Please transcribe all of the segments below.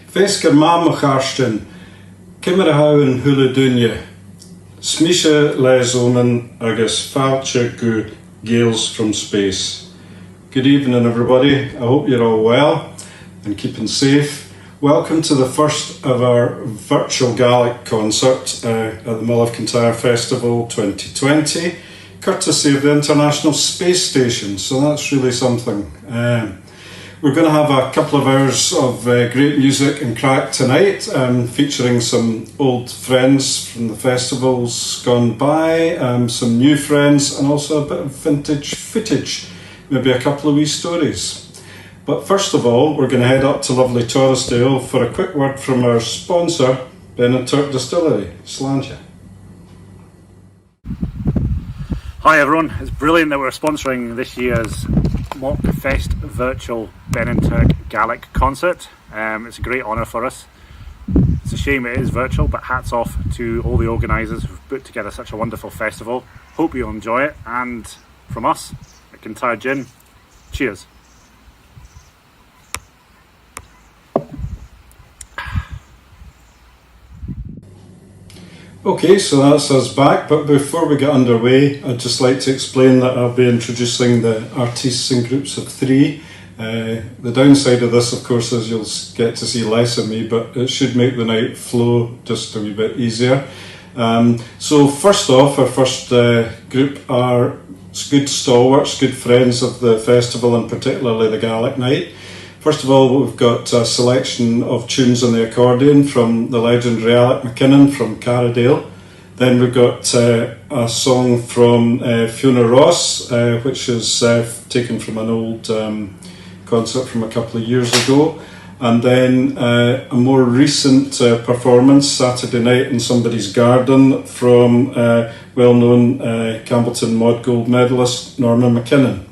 Fescar mam charstin, Kimmer hauen hula dunye, Smisha lezonen agus falcha gu gales from space. Good evening everybody, I hope you're all well and keeping safe. Welcome to the first of our Virtual Gaelic Concert at the MOK Festival 2020, courtesy of the International Space Station, so that's really something. We're going to have a couple of hours of great music and crack tonight, featuring some old friends from the festivals gone by, some new friends, and also a bit of vintage footage, maybe a couple of wee stories. But first of all, we're going to head up to lovely Torresdale for a quick word from our sponsor, Beinn and Tuirc Distillery. Sláinte. Hi everyone, it's brilliant that we're sponsoring this year's MOK Fest Virtual Beinn and Tuirc Gaelic Concert. It's a great honour for us. It's a shame it is virtual, but hats off to all the organisers who've put together such a wonderful festival. Hope you'll enjoy it, and from us at Kintyre Gin, cheers. Okay, so that's us back, but before we get underway, I'd just like to explain that I'll be introducing the artists in groups of three. The downside of this, of course, is you'll get to see less of me, but it should make the night flow just a wee bit easier. So first off, our first group are good stalwarts, good friends of the festival, and particularly the Gaelic night. First of all, we've got a selection of tunes on the accordion from the legendary Alec McKinnon from Carradale. Then we've got a song from Fiona Ross, which is taken from an old concert from a couple of years ago. And then a more recent performance, Saturday night in somebody's garden, from well-known Campbellton Mod Gold medalist Norman McKinnon.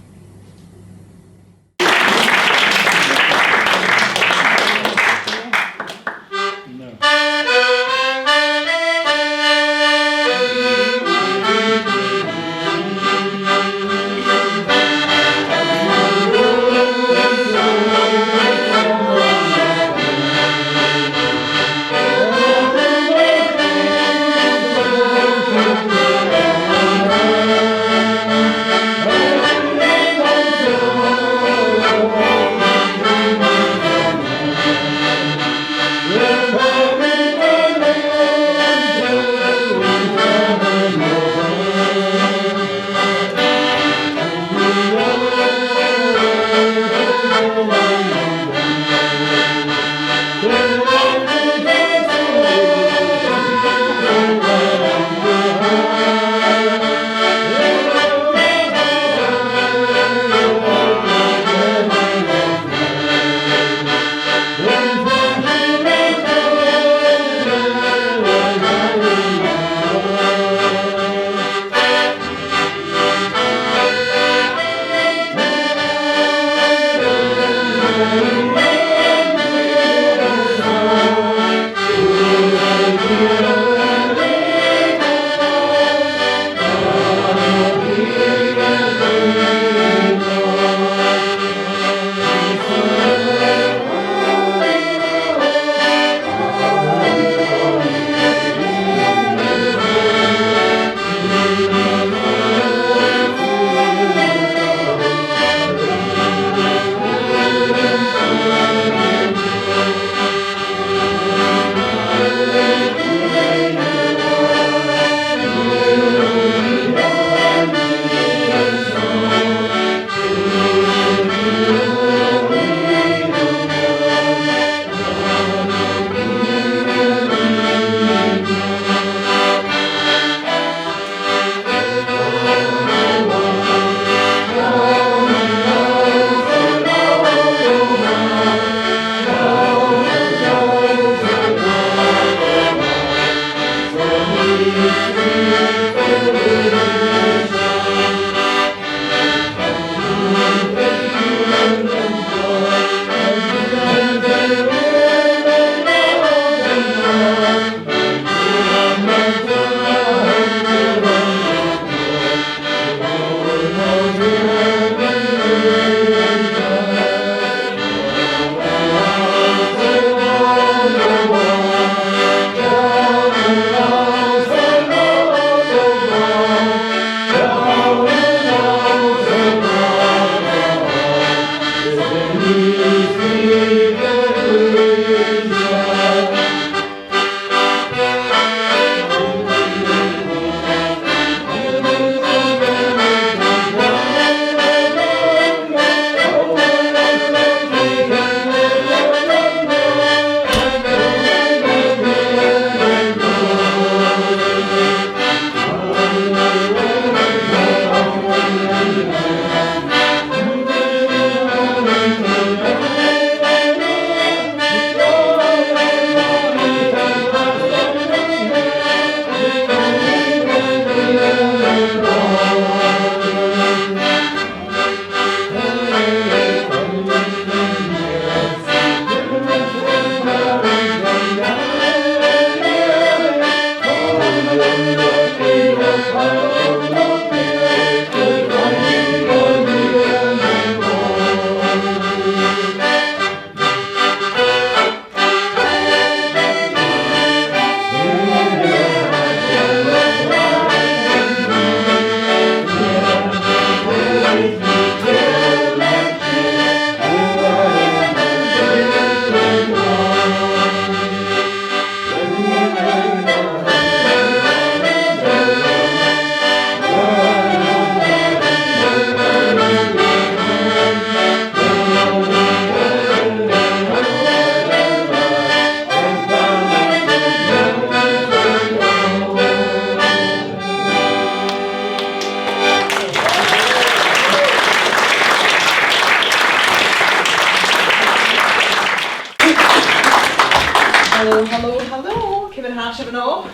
Hello. Came in hash of an off.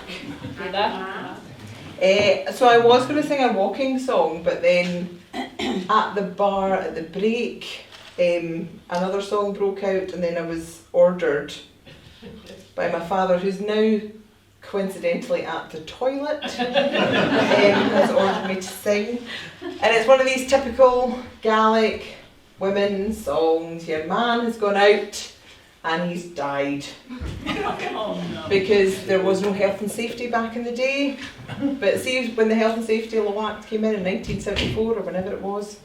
So I was going to sing a walking song, but then at the bar at the break, another song broke out, and then I was ordered by my father, who's now coincidentally at the toilet, has ordered me to sing. And it's one of these typical Gaelic women's songs. Your man has gone out and he's died. Because there was no health and safety back in the day. But see, when the Health and Safety Law Act came in 1974 or whenever it was,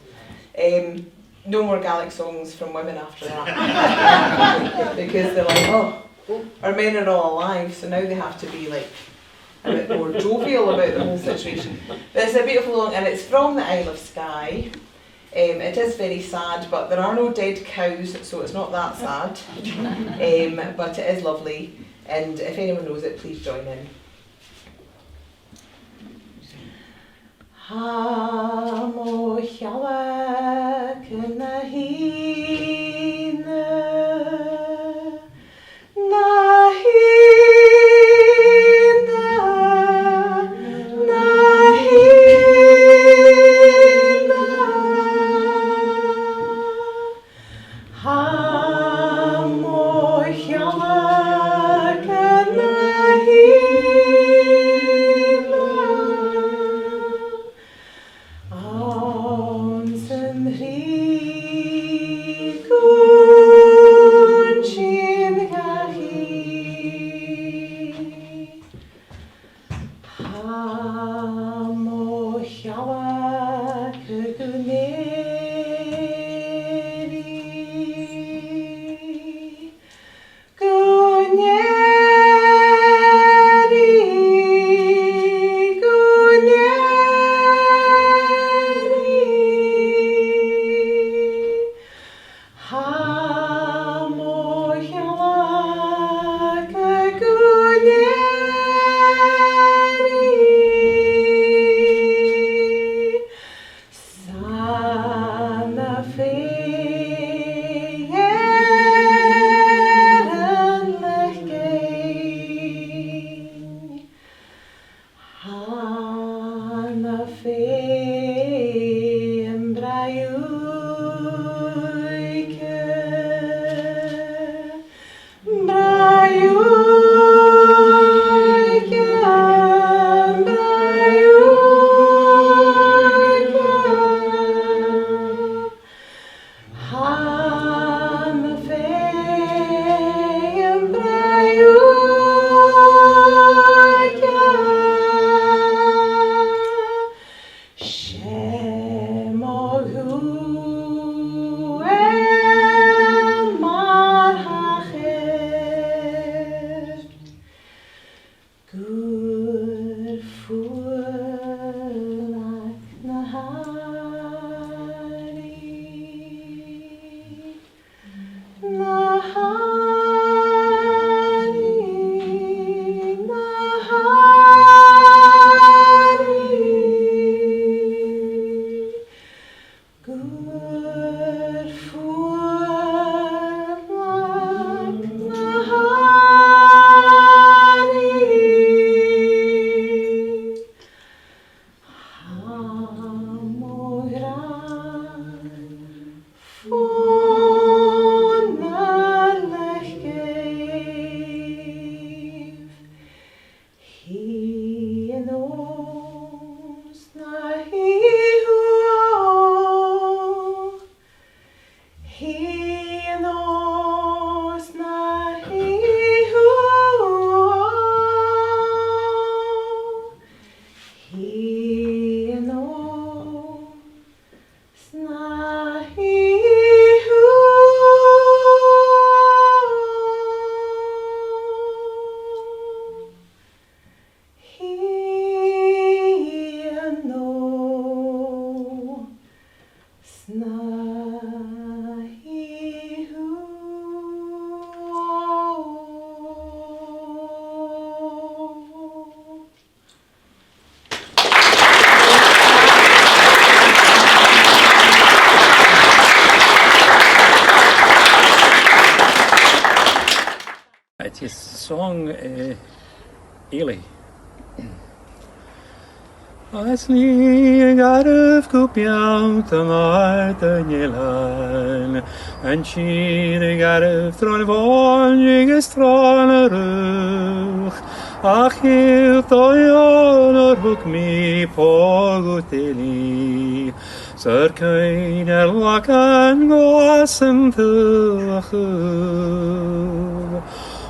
no more Gaelic songs from women after that. Because they're like, oh, our men are all alive, so now they have to be like a bit more jovial about the whole situation. But it's a beautiful song, and it's from the Isle of Skye. It is very sad, but there are no dead cows, so it's not that sad. But it is lovely, and if anyone knows it, please join in. Ha mo hiala kana hina na hina na hina ha mo hiala kana hina Aunsen rikun shingahi Hamo hiawa kuguneri It's song Ely. Asli garf kupiant amart nielan, and she garf tron von gestron ruch, ach hil toyon hook me poguteli, sir kein lakan goasem tu.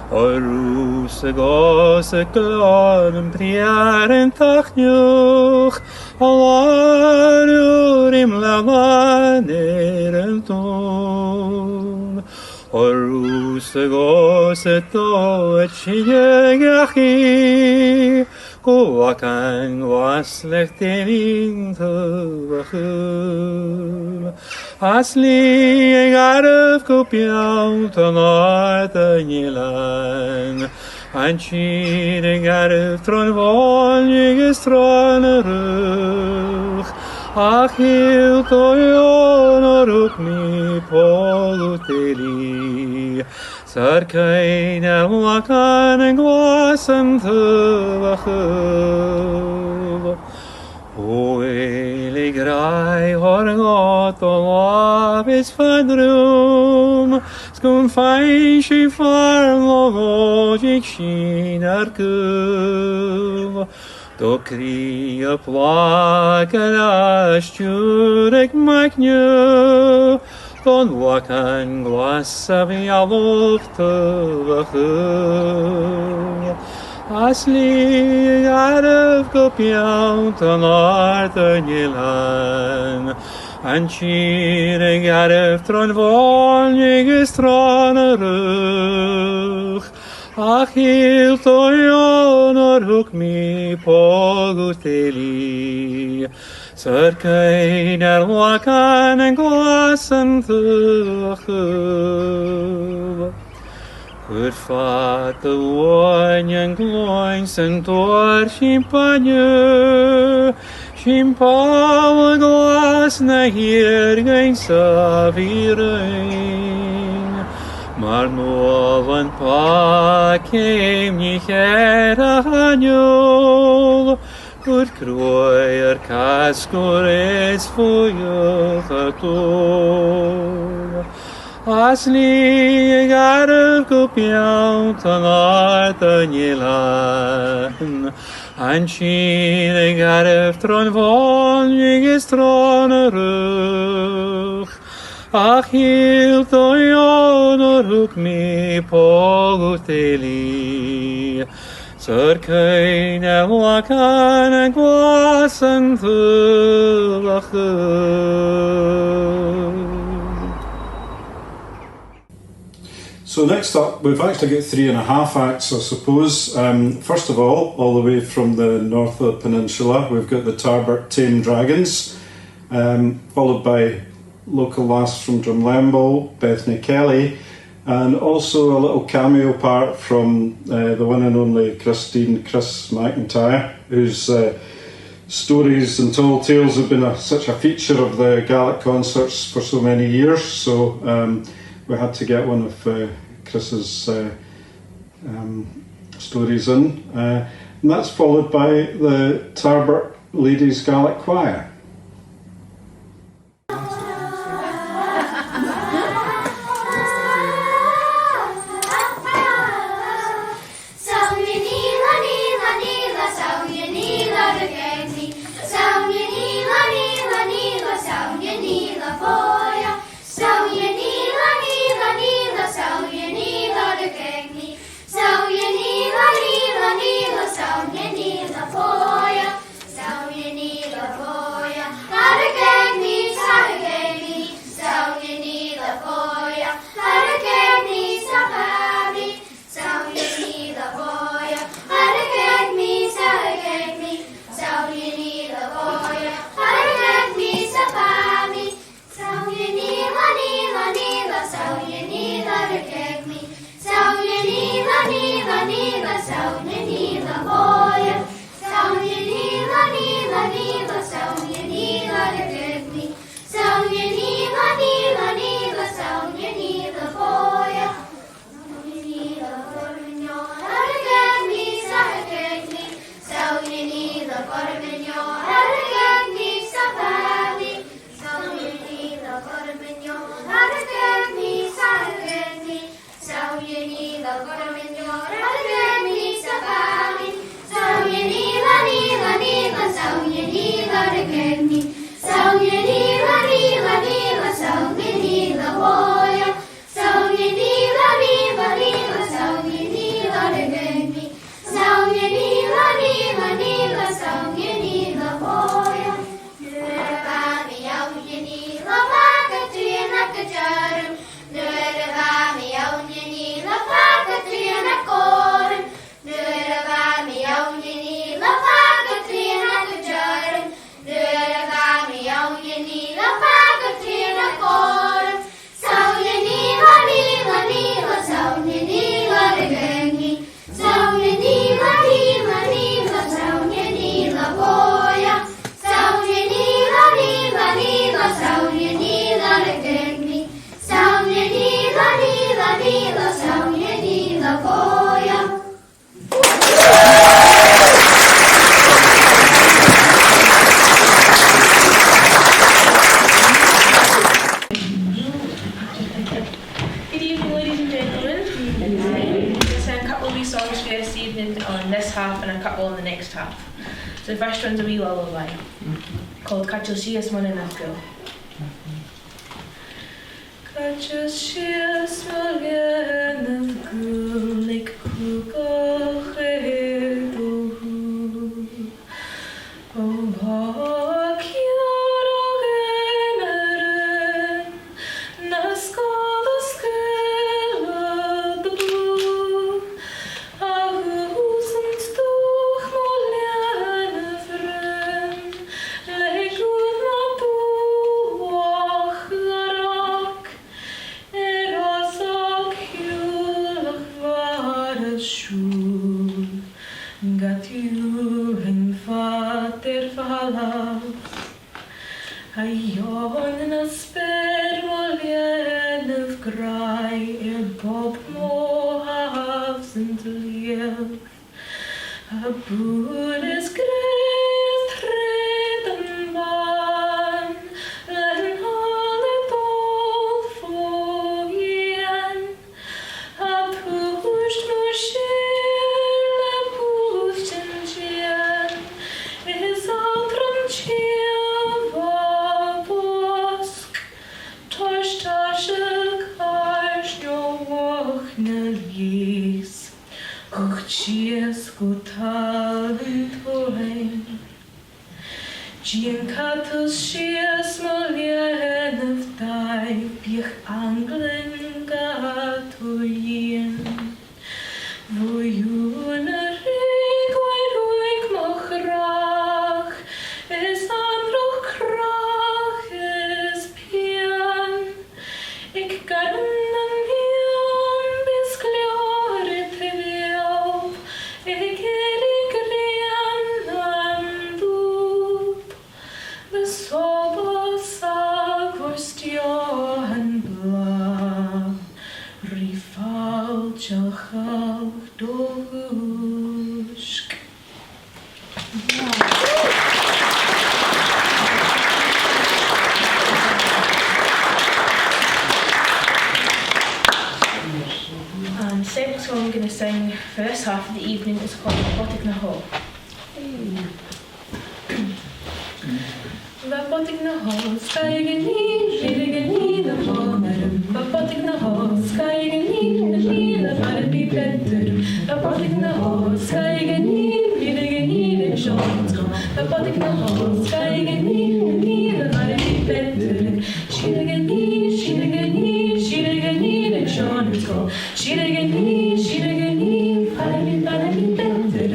Orus gos glon priaren tachnuch alarurim lavaneren ton Orus gos to chigachi Kuakan was lechterin tuvachul Asli garf kupiant amart nielan Anchi garf tron von gestron ruch Achil toyon oruk mi poluteli Sarkain elwakan glasen tuvachul Oele grai horgot olav is fadrum Skun fein she far logik shin arkul Do kri a plakanash jurek maknyu Don wakan glasavi aluf tuvachul Asli garf kopiant amart nielan, Anchi garf tron von gestron ruch, Achil toyon hook me poguteli, Sir kein lakan glasen tuachul. Good fat the one young loins and door Shimpal glass na hier gain savirein Marnovan pa came ni hera hanjol Good kroer kaskores fuyochator Asli garf kupiant amart nielan, Anchi garf tron von gestron ruch, Achil toyon oruk mi poguteli, Sir kein elwakan glasen tuvachul. So next up, we've actually got 3.5 acts, I suppose. First of all the way from the north of the peninsula, we've got the Tuirc Tame Dragons, followed by local lass from Drumlemble, Bethany Kelly, and also a little cameo part from the one and only Chris McIntyre, whose stories and tall tales have been such a feature of the Gaelic concerts for so many years. So we had to get one of Chris's stories in, and that's followed by the Tuirc Ladies Gaelic Choir. Boya, So the first one's a wee lullaby called Catch'll See Us Morning at School. Catch'll see us morning at school like Kuko Hedo. Oh, Kiara Naskola Skela do. Ayon na spermolien of grai bob mohavs and liel. A Buddhist grace treden man, len halet all for yen. A pushed moshel, a pushed and jen, is all from Chies gutal in toin Jean cattle chies molien of die Bich anglen gatoyen Wo juna rig ruhig moch rach is androch krach is pian Ik garn And the second song I'm going to sing for this half of the evening is called Vapotig na Hall. Vapotig na Hall, skygeni, shirigeni na Hall. Vapotig na Hall, skygeni, na vare be better. Vapotig na Hall, skygeni, shirigeni na Hall. Vapotig na Hall, skygeni, na vare be better. Shirigeni, shirigeni, shirigeni na Hall. Shirigeni, shirigeni, vare be better.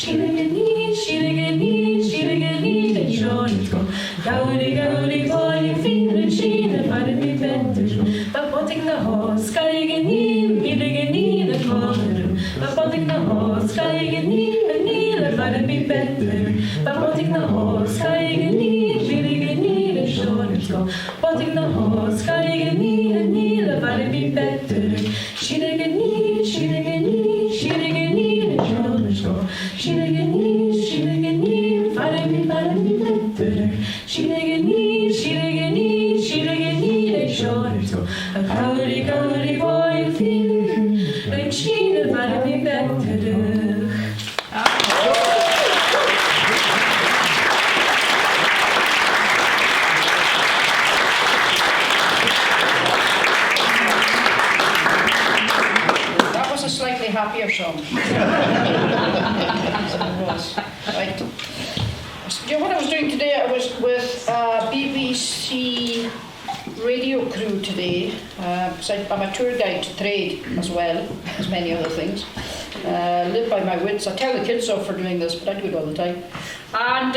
Shirigeni, shirigeni, shirigeni na Hall. Gauri, gauri, boy, finger, shine, vare be better. Vapotig na Hall, skygeni, shirigeni na Hall. Vapotig na Hall, skygeni, vare be better. Vapotig na Hall, skygeni, shirigeni na Hall. Vapotig na Hall, skygeni, vare be better. Shirigeni, shirigeni, shirigeni na Hall. Shirigeni, shirigeni. Schiene war wie Wetterich. That was a slightly happier song. Right. You know what I was doing today? I was with BBC radio crew today. I'm a tour guide to trade as well as many other things. Live by my wits. I tell the kids off for doing this, but I do it all the time. And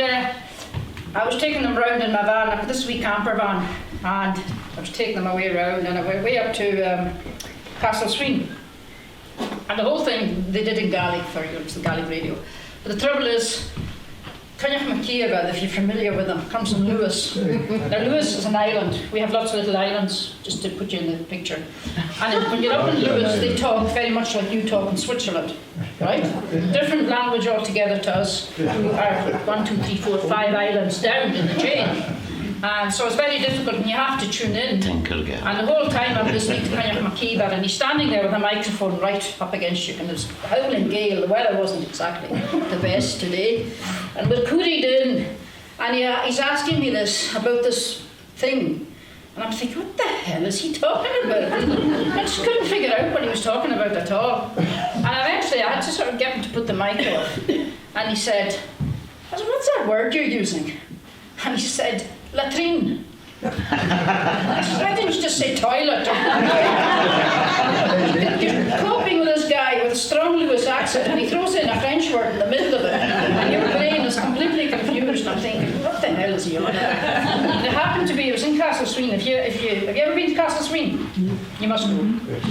I was taking them round in my van, this wee camper van, and I was taking them away round, and I went way up to Castle Sween. And the whole thing they did in Gaelic for you, it's the Gaelic radio. But the trouble is, Tuirc MOK Fest, if you're familiar with them, comes from Lewis. Now Lewis is an island. We have lots of little islands, just to put you in the picture. And when you're up in Lewis, they talk very much like you talk in Switzerland, right? Different language altogether to us, who are 1, 2, 3, 4, 5 islands down in the chain. And so it's very difficult and you have to tune in. And the whole time I'm listening to Tuirc MOK Fest and he's standing there with a microphone right up against you and there's howling gale. The weather wasn't exactly the best today. And we're cooried in and he's asking me about this thing. And I'm thinking, what the hell is he talking about? I just couldn't figure out what he was talking about at all. And eventually I had to sort of get him to put the mic off. And he said, I said, what's that word you're using? And he said, latrine. I said, why didn't you just say toilet? You're coping with this guy with a strong Lewis accent and he throws in a French word in the middle of it and your brain is completely confused and I'm thinking, what the hell is he on about? And it happened to be, it was in Castle Sween. Have you ever been to Castle Sween? You must go.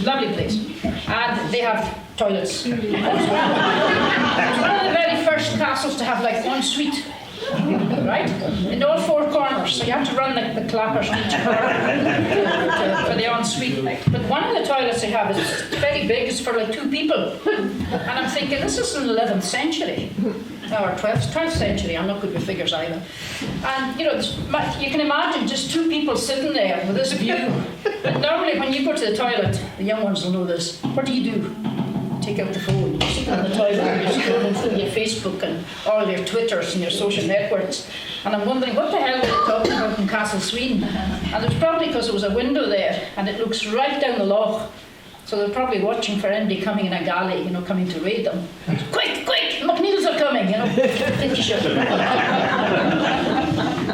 Lovely place. And they have toilets. It was one of the very first castles to have like one suite. Right? In all 4 corners, so you have to run the clappers on each corner for the ensuite. But one of the toilets they have is very big, it's for like 2 people. And I'm thinking, this is in the 11th century, or 12th century, I'm not good with figures either. And you know, you can imagine just 2 people sitting there with this view. But normally when you go to the toilet, the young ones will know this, what do? Take out the phone, you sit on the toilet and you're scrolling through your Facebook and all your Twitters and your social networks. And I'm wondering, what the hell were they talking about in Castle Sween? And it's probably because there was a window there and it looks right down the loch. So they're probably watching for anybody coming in a galley, you know, coming to raid them. Quick, McNeil's are coming, you know.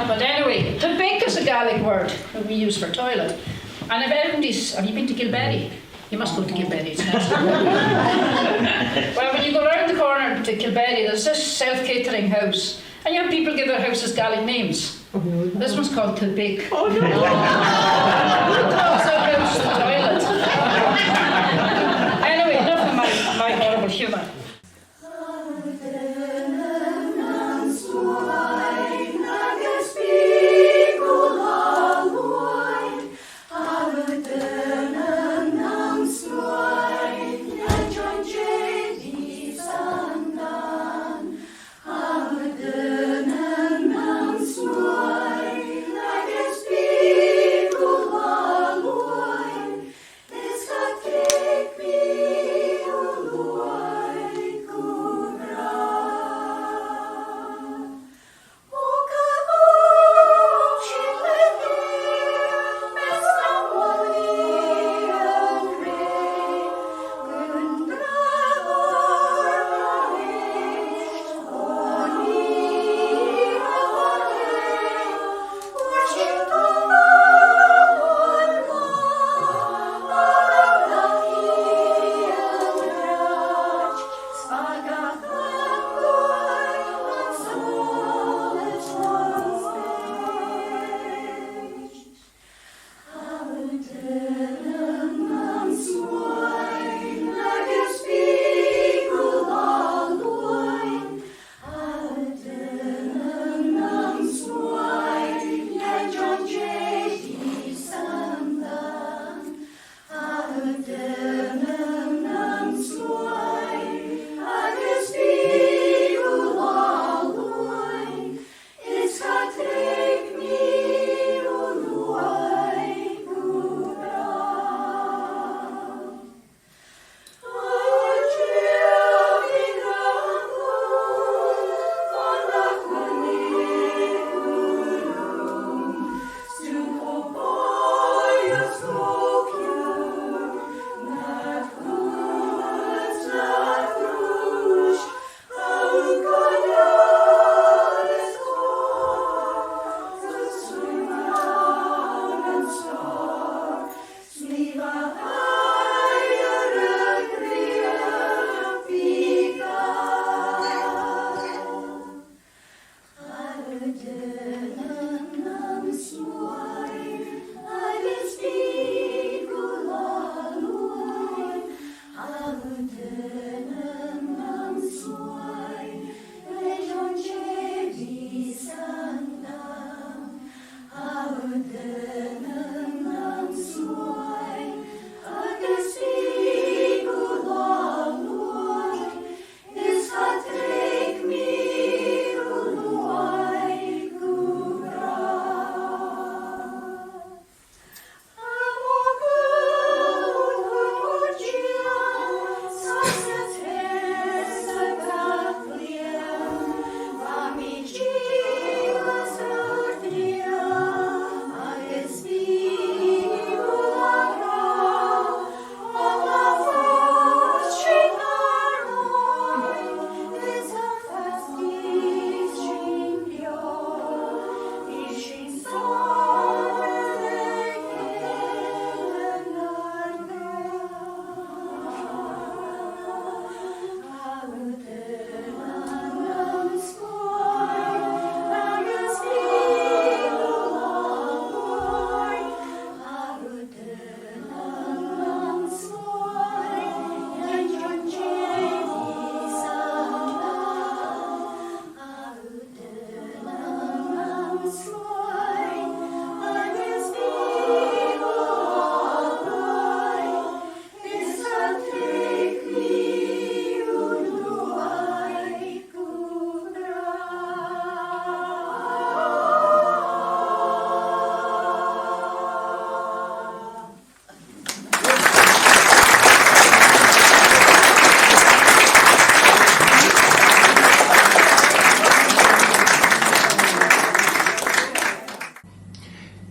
But anyway, to bake is a Gaelic word that we use for toilet. And if have you been to Kilberry? You must go to Kilberry, it's nice. Well, when you go round the corner to Kilberry, there's this self-catering house. And you have people give their houses Gaelic names. This one's called Kilbake. Oh no! Who calls their house the toilet? Anyway, enough of my horrible humour.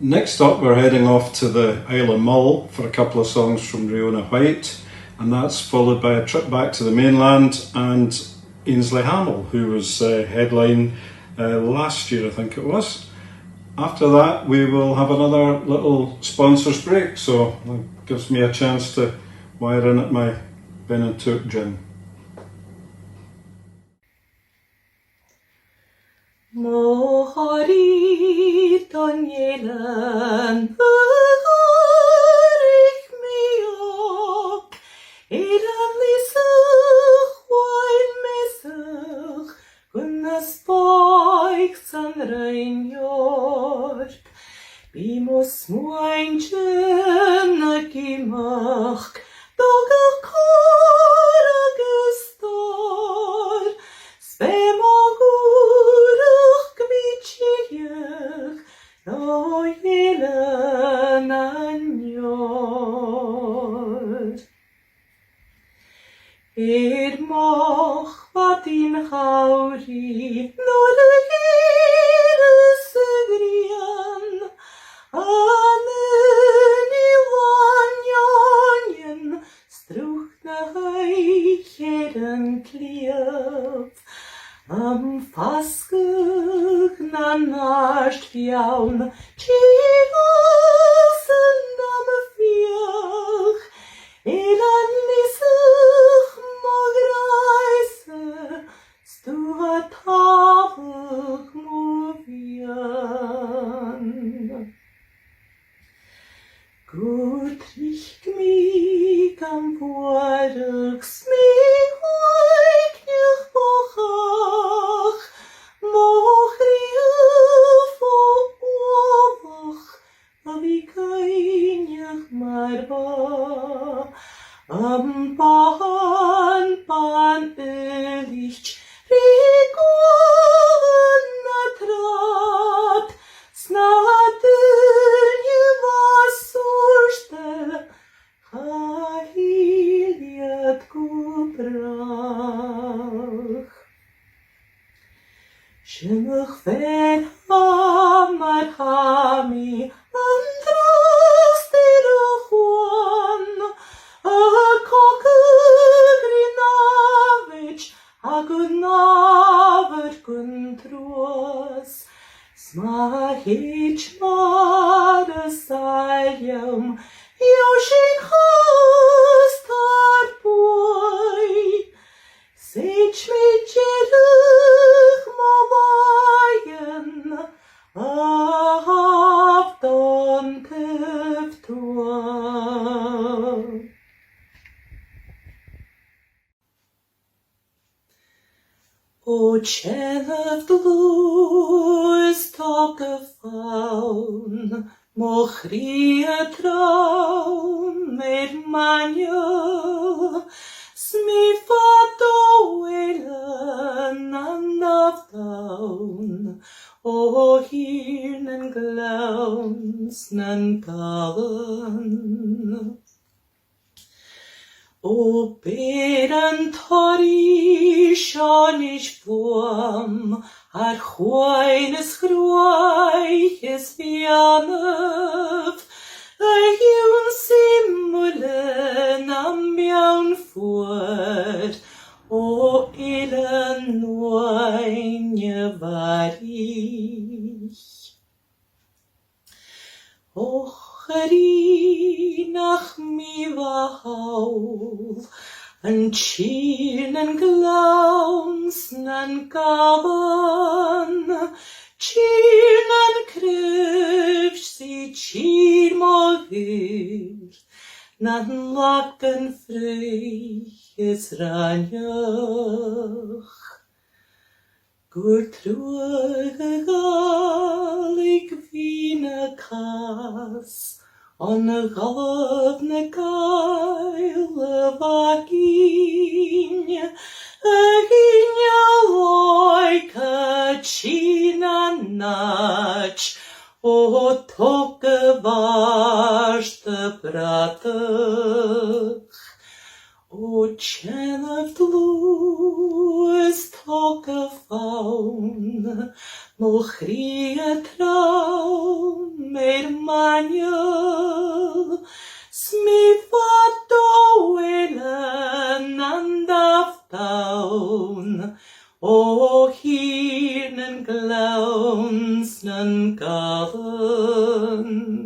Next up, we're heading off to the Isle of Mull for a couple of songs from Riona White, and that's followed by a trip back to the mainland and Ainsley Hamill, who was headline last year, I think it was. After that, we will have another little sponsors break, so that gives me a chance to wire in at my Beinn and Tuirc gin. Mohari Danielen ich miok Eran lisach Wain mesach Gunna spoik san rein York Bimos moinchen a gimach Doga kora gestor Spemogurach gmitschig No jelen anjor Moch wat in hauri No de here segrian Amen Ivanjonjen Struch na heicheren klief Am faskug na nasht fjaun Chigosen am fjach Elan nisach mogreise Stu a tavuk movian Gut riecht mich am Vorruchs mich heut nicht bochach Moch rief o ovach Abi keinjach marba Am pan ölicht Rigoven atrat Snadölje was urstel Chahiliat gubrach Shemach ven hamar hami Andrasterochuan A kokegrinavich Agunaver kuntruas Smahich marasalyam Yoshik hostar boy Sech me jerich mobayen Avdon keftuan O chen of the blues talk of faun, mochri a traun, mer manja, smifato elen an of down, o hirnen glauns nan gallen. O beren tori shonish fuam, ar chwaines chroiches vianef, a hiwn simulen am miawn fuad, o ilen noine varich. O chari nach mi wahaul, an chinen glauns nan gaban, chinen krivch si chir mogir, nan lakken frich is ranjach. Tuirc Gaelic Vina Cas, on a galab na gael vagin, aginya loika china nach, o toke vash the bratach. O chen of blues talk of faun, mochri a traun, Maid manual, smith at Owen and of town. O here and clowns and garden.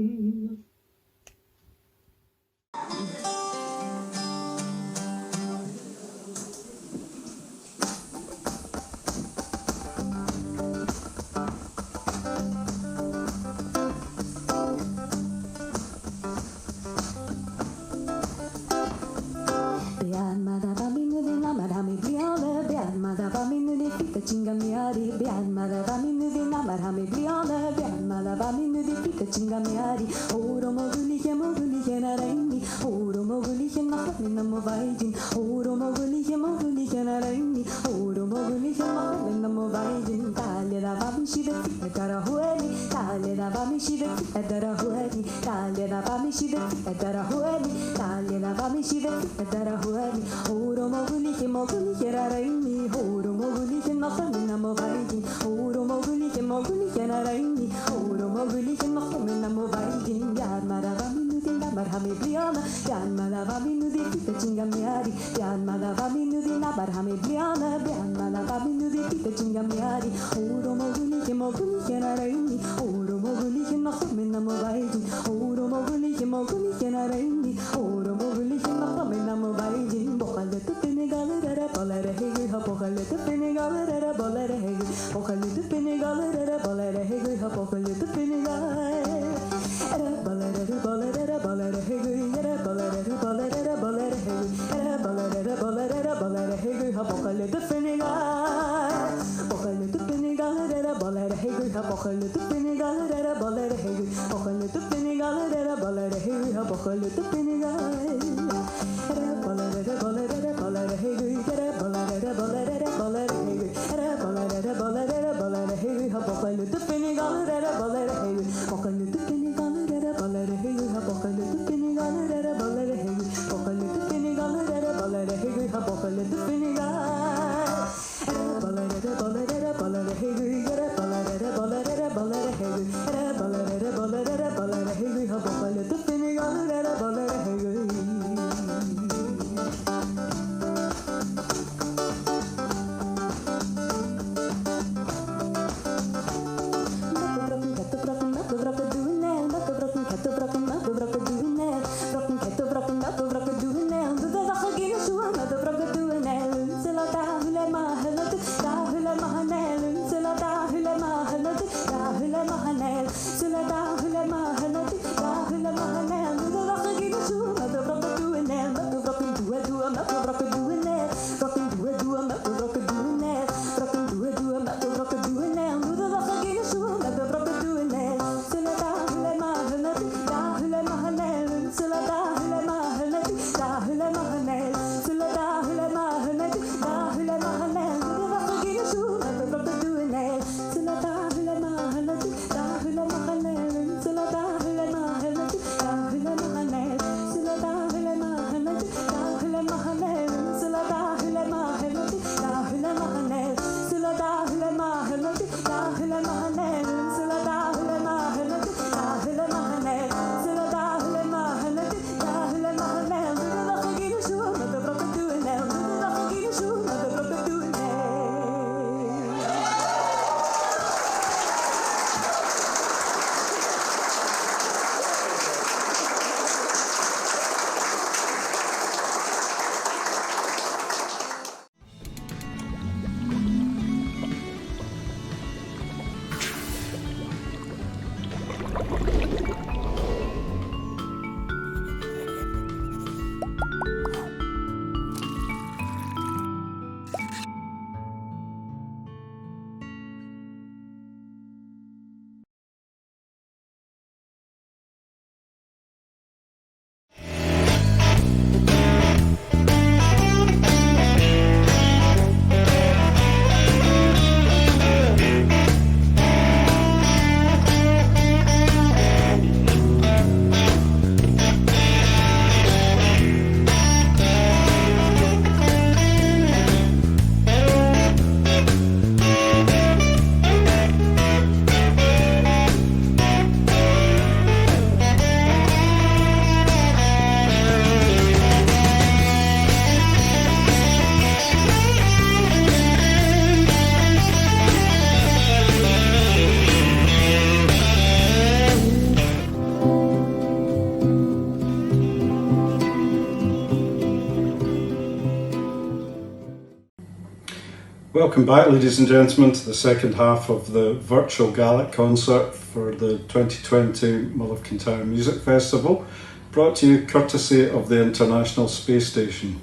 Welcome back, ladies and gentlemen, to the second half of the Virtual Gaelic Concert for the 2020 Mull Kintyre Music Festival, brought to you courtesy of the International Space Station.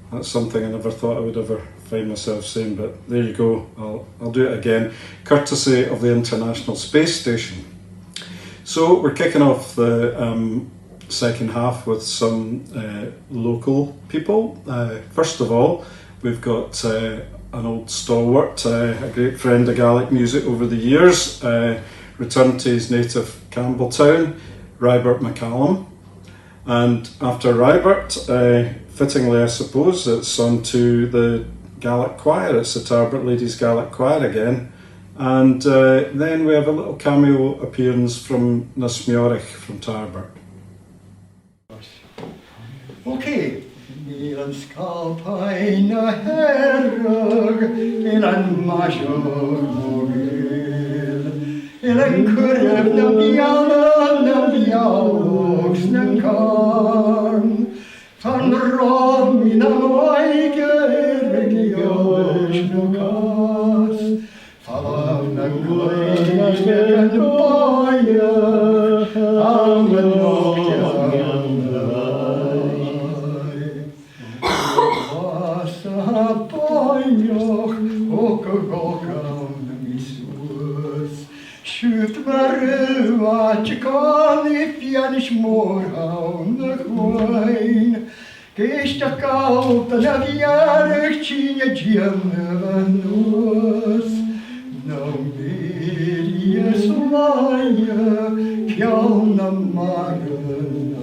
That's something I never thought I would ever find myself saying, but there you go, I'll do it again. Courtesy of the International Space Station. So we're kicking off the second half with some local people. First of all, we've got an old stalwart, a great friend of Gaelic music over the years, returned to his native Campbelltown, Rybert McCallum. And after Rybert, fittingly I suppose, it's on to the Gaelic Choir. It's the Tarbert Ladies Gaelic Choir again. And then we have a little cameo appearance from Nasmiorich from Tarbert. Okay. Nilan skalpai na herrog, ilan major mogil, ilan kurv na bialogs na karn, tan rom mina moiger regios na kas, falav na gloiger na boya, amen mokja. Shoot Maru, Chicali, Pianish Moorhound, the Quine, Geista Kaut, and Aviaric, China Jim, and was no medius Maya, Kiana Magan,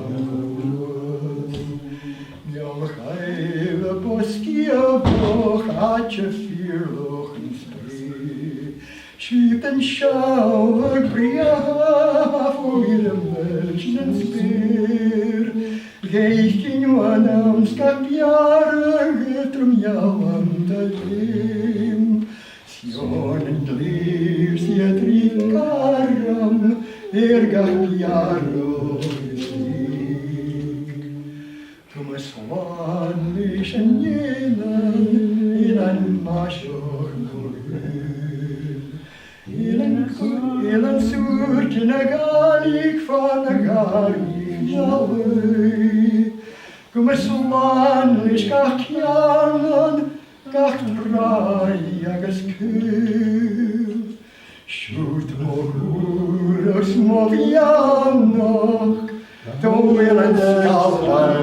Yalchai, Boskia, Boch, Atchafir, Sheep and shower, bria, for the merchant and spear. Geikin one ounce, capiar, getrum yawan, the dream. Sion and leaves, yet ricarum, capiaro is weak. To my swan, lish and yelan, mashor, Ilan surk in a Gaelic fan a Gaelic Yahweh. Gumessuman is gach yanan, gach drai agus kul. Shoot morus movianok, do ilan skalpai.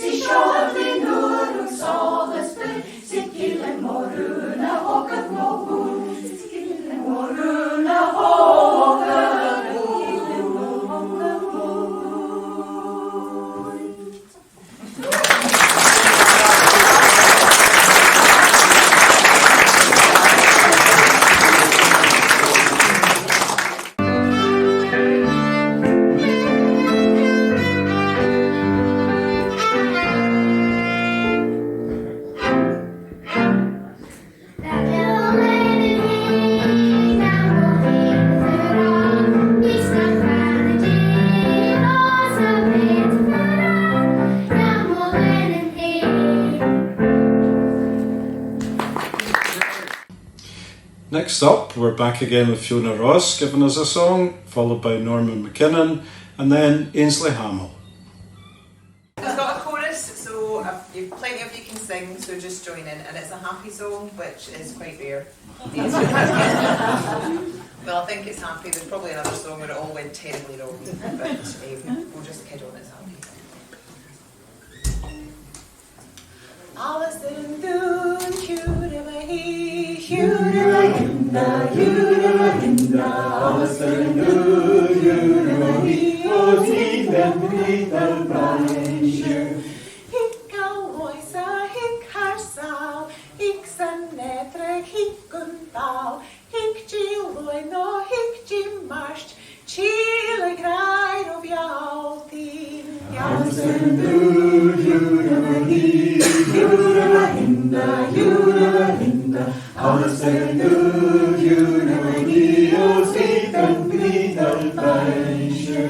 Sicher Next up, we're back again with Fiona Ross giving us a song, followed by Norman McKinnon, and then Ainsley Hamill. We've got a chorus, so plenty of you can sing, so just join in. And it's a happy song, which is quite rare. Well, I think it's happy. There's probably another song where it all went terribly wrong, but we'll just kid on it's happy. Alison Doon, Hugh-de-ma-hee, Hugh-de-ma-hinda, Hugh-de-ma-hinda, Alison Doon, Hugh-de-ma-hee, oh, sweet and little Blanche. Hick al-loisa, hick harsal, hick san-nedreg, hick gun-bal, hick gil-loino, hick jim-marsht, chile-grain of Yaltin. Alison Doon, Hugh-de-ma-hee, Hugh-de-ma-hinda, Hugh-de-ma-hinda, Alison Doon, Hugh-de-ma-hee, oh, sweet and little Blanche.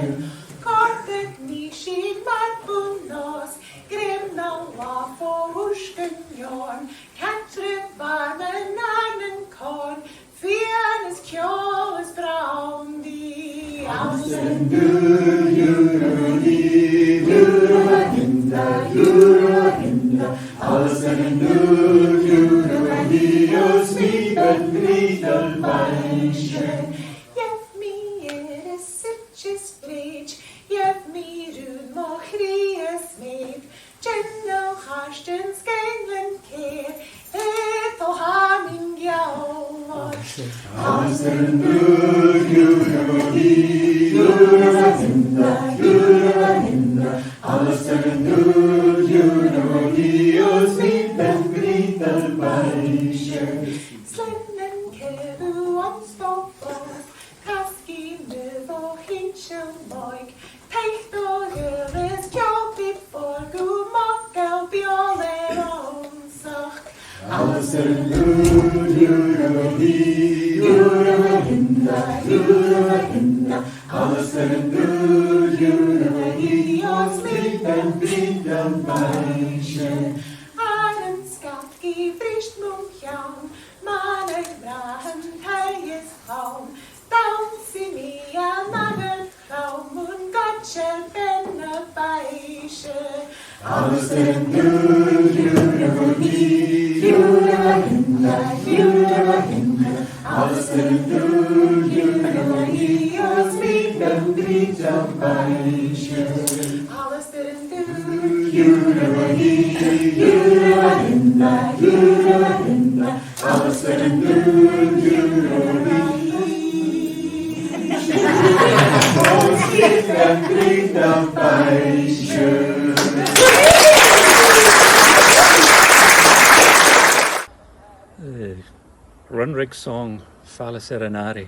Kortek nishin marbunos, grimna lafo hushken jorn, katre varmen arnen korn, fianes kjoles braundi. Alison Doon, Hugh-de-ma-hee, Hugh-de-ma-hinda, Hugh-de-ma-hinda, Alison Doon, Hugh-de-ma-hee, oh, sweet and little Blanche. Jeff me eres sitjes vreed, jeff me rud mochries meid, genno harsten skenglen keer, et al haning jauwar. Alison Doon, Hugh-de-ma-hee, Hugh-de-ma-hinda, Hugh-de-ma-hinda, Alison Doon, Hugh-de-ma-hee, oh, sweet and little Blanche. Slennen kevu omstopos, kaski nuvo hinchel moik, teicht o gulles kjopip for gumakkel bjoler omsach. Alison Doon, Hugh-de-ma-hee, Hugh-de-ma-hinda, Hugh-de-ma-hinda, Alison Doon, Hugh-de-ma-hee, oh, sweet and little Blanche. Arren skatki frisht mumkjan, mannen brahen teis haum, dansi mi a mannen traum, und Gottschel benne beische. Alison Doon, Hugh-de-ma-hee, Hugh-de-ma-hinda, Hugh-de-ma-hinda, Alison Doon, Hugh-de-ma-hee, oh, sweet and little Blanche. Alison Doon, Hugh-de-ma-hee, Hugh-de-ma-hinda, Hugh-de-ma-hinda, Alison Doon, Hugh-de-ma-hee, oh, sweet and little Blanche. The Runrig song, Fala Serenari.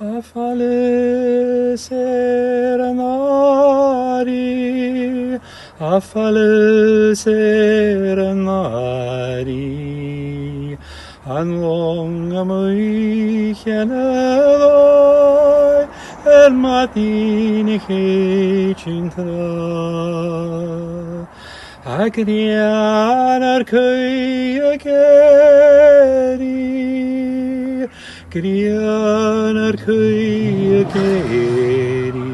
A fale serenari, a fale serenari, an long a mwy cheneloi, matini chechin tra. Ac nian cwy a geri, Grian cwy a geri.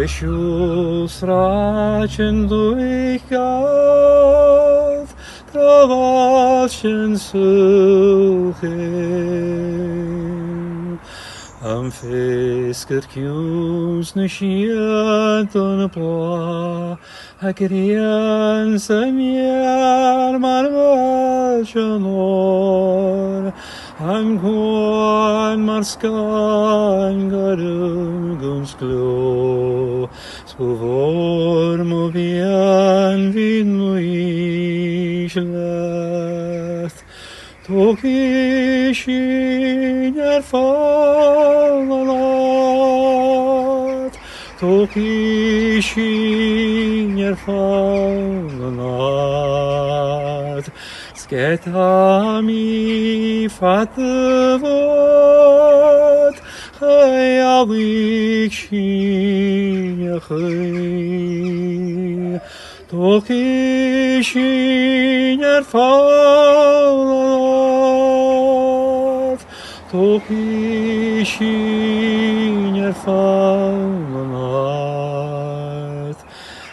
Siwl srach yn ddwych gath, trafall sy'n sylchyn. Am ffisgr ciws na siad o'n y bla, ac rian sy'n iar ma'r fal sy'n o'r. Am gwan ma'r sgan garym gwms glo, sbwfor mo fian fi'n mwy lleth. Tog isin fallanat, tog isin fallanat. Sketami fatvat, chayavik sin chay. Toki fálalat, Toki fálalat,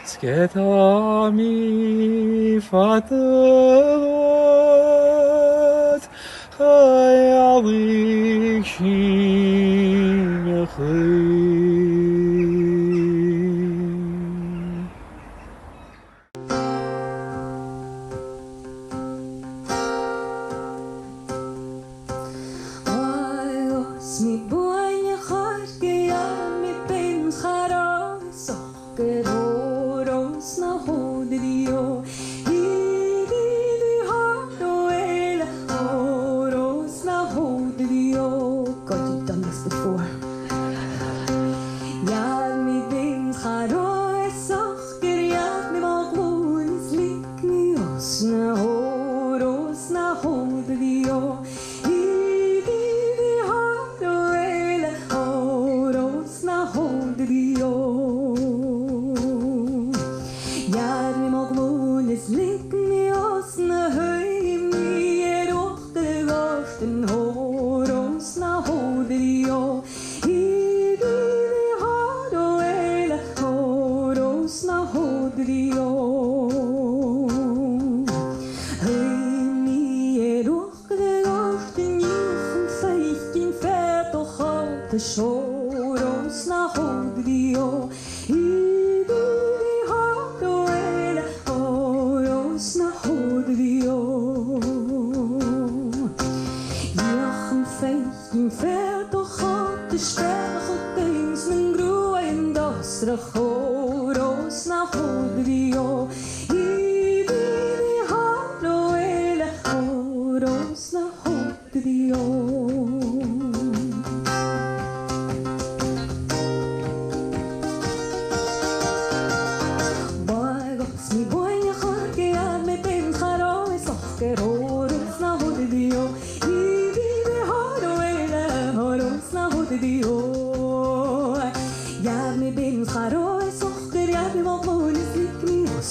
Sketami fatalat, Hayawik Mi buena hartia mi pens haros geroros na hodio Hidi hado el horos na hodio. God, you've done this before. Ja mi pens haros geria mi maglunis lik mi os na horos na hodio the shoros na hodrio Idi hado el oros na hodrio Jachem feitjen ver toch had de sterge eens mijn groe en das rechoros na hodrio Idi hado el oros na hodrio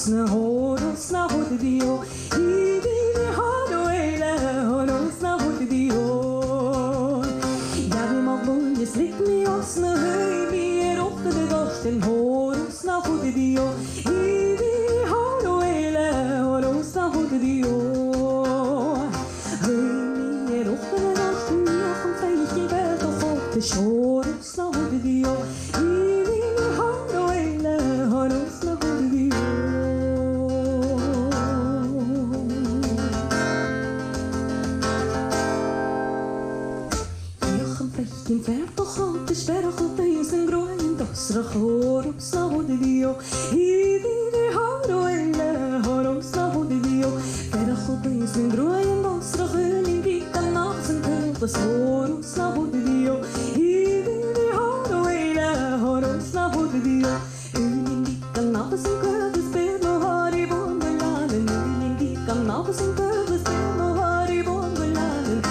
Na horos na hodio Idi hado ele horos na hodio Ja vi magbun je slik mi os na höj mi op de dochten horos na hodio Idi hado ele horos na hodio Höj mi op de dochten ja van feitje werd of op de horos na hodio Idi hado ele horos na hodio In ver toch al te sterren goed eens een groeien das rechoros na hodio Idi hado ele horos na hodio Ver goed eens een groeien das rechoen die kan af zijn kurves horos na hodio Idi hado ele horos na hodio Uning die kan af zijn kurves per no hari bondeladen Uning die kan af zijn kurves per no hari bondeladen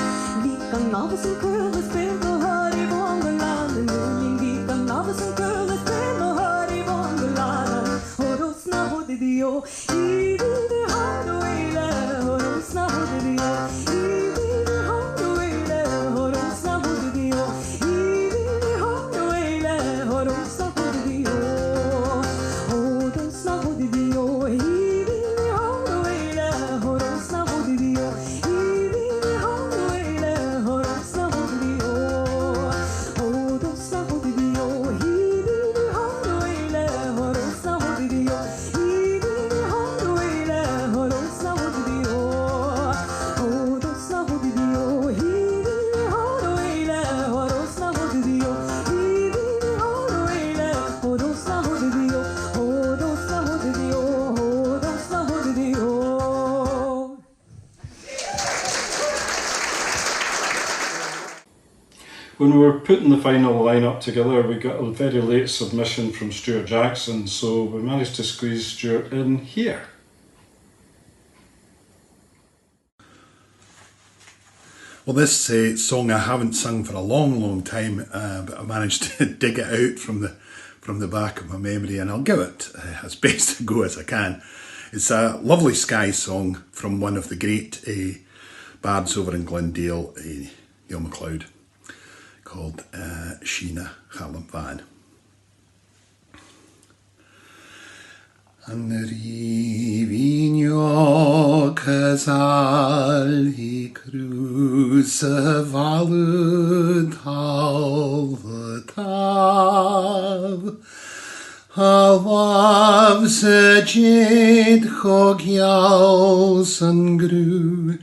Die kan af zijn kurves per no Dio Idi hado ele horos na hodio Idi hado ele horos na hodio Idi hado ele horos na hodio Horos na hodio Idi hado ele horos na hodio Idi hado ele horos na hodio Horos na hodio Idi hado ele horos na hodio When we were putting the final lineup together, we got a very late submission from Stuart Jackson, so we managed to squeeze Stuart in here. Well, this song I haven't sung for a long time, but I managed to dig it out from from the back of my memory, and I'll give it as best a go as I can. It's a lovely Sky song from one of the great bards over in Glendale, Neil MacLeod, called Sheena Challam Van. An rifin casal I crws y falwyd al y taf, a waf sy jed chog iaws yn grw,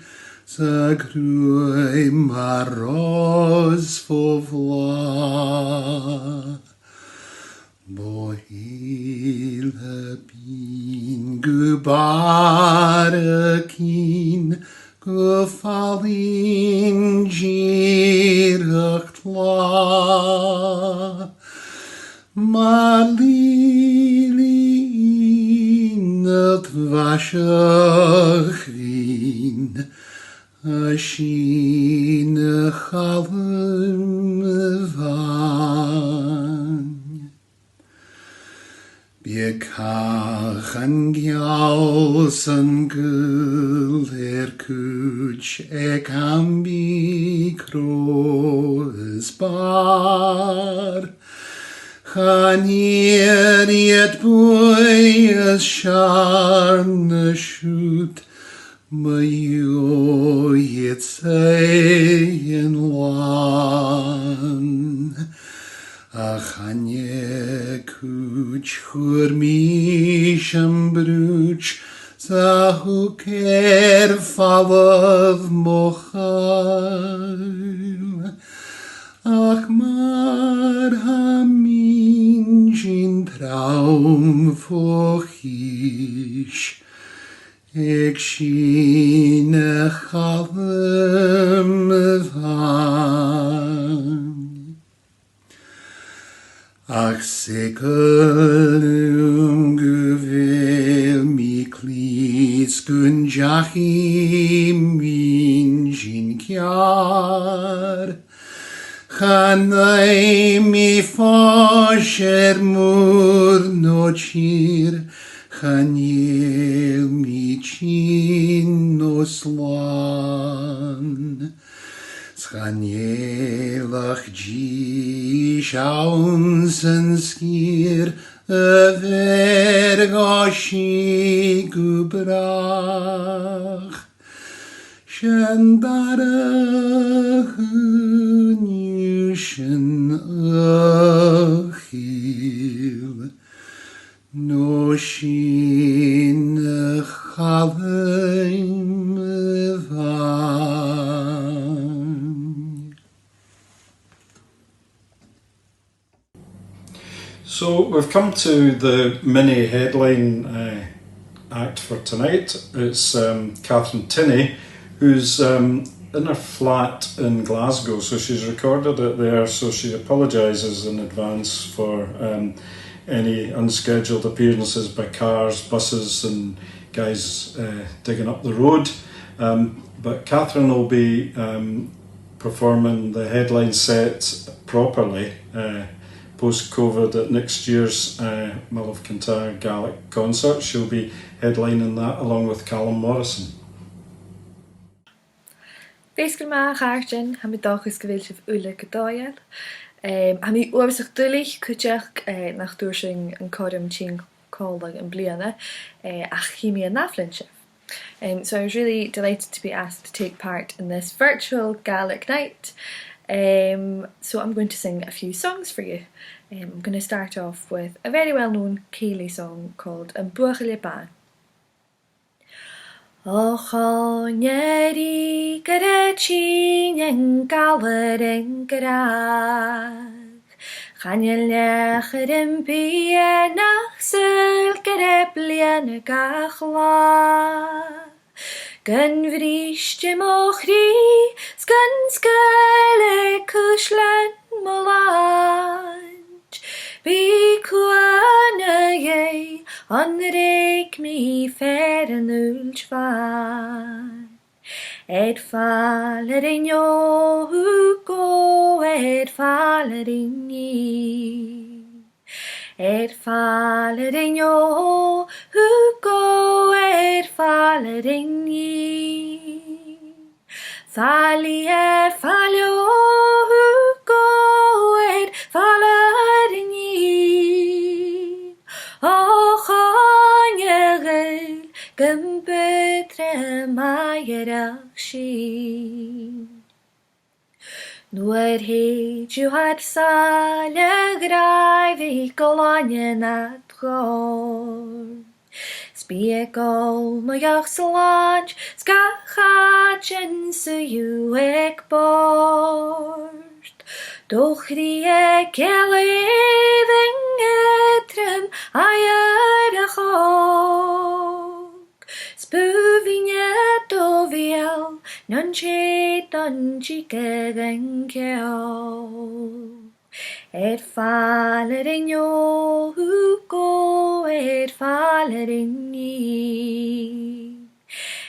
sy grwy maros fo fla. Bo hil y byn gwbar y cyn, gyffalin gir ych tla. Ma lilin y ddfasiach fin, a sin y chalym fan. Biecach yn giaws yn gyl cwch ec ambi cro ysbar. Chanir iad bwy ys siarn y siwt, mae o iad seien lan. A chanie cwch chwr mis yn brwch, sa hwcer ffawodd mochael. Ach mae'r hamin sy'n trawn ffochisg, eg sy'n chalym fan. Ach segl gyfel mi clis gwnjachi min sy'n ciar. Chanai mi ffos mwr no chir, chaniel mi chin no slan. Chanielach gi siawns yn sgir, y fergosi gwbrach. Siandarach yn ywsyn ychil, no sy'n chalym fan. So we've come to the mini headline act for tonight. It's Catherine Tinney, who's in her flat in Glasgow, so she's recorded it there, so she apologises in advance for any unscheduled appearances by cars, buses and guys digging up the road. But Catherine will be performing the headline set properly post-COVID at next year's Tuirc Gaelic Concert. She'll be headlining that along with Callum Morrison. Basically, my gaartjen ha mi dagis gewild of ule gedoiel. Ha mi oorzicht dullig kutjach nach doorsing een kodem ching koldag en bliane ach chemie en naflinship. So I was really delighted to be asked to take part in this virtual Gaelic night. So I'm going to sing a few songs for you. I'm going to start off with a very well-known Gaelic song called Tuirc Gaelic. O choneri gyda chin yn galer yn gyrach, chanel nech yr ympi nach syl gyda blian y gachla. Gyn frist ym ochri, sgyn sgyle cwslen molant. Bi cwan y ei, on reg mi fer yn ulchfan. Faller in yo go, faller in ye. faller in jo, hugo faller in ni. Falie falio, hugo faller in ni. O chanyegel, gymbetre maierach shi. Nuer heid you had sale graif I golanje nat gor. Spiegel my jach slanch, skachatjen se you ek borst. Doch die ek leven etrem aier chok. Spuvinje doviel, non che don chike keo. Faller in jo, hugo faller in ni.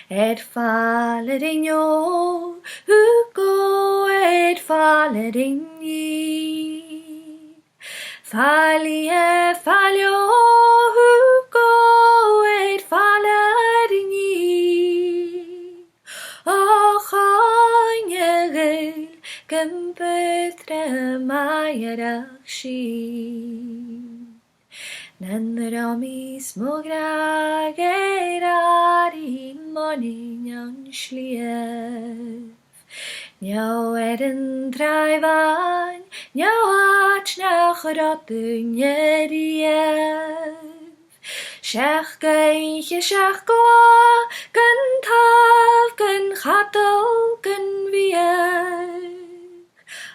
Faller in jo, hugo faller in ni. Falie falio, hugo faller in ni. O chanyegel, gymbetre maierach shi. Nan ramis mograg ari monin an schlief. Njau en dreivan, njau ach nach rotten jerief. Shach geintje, shach goa, gun tav, gun chatel, gun vier.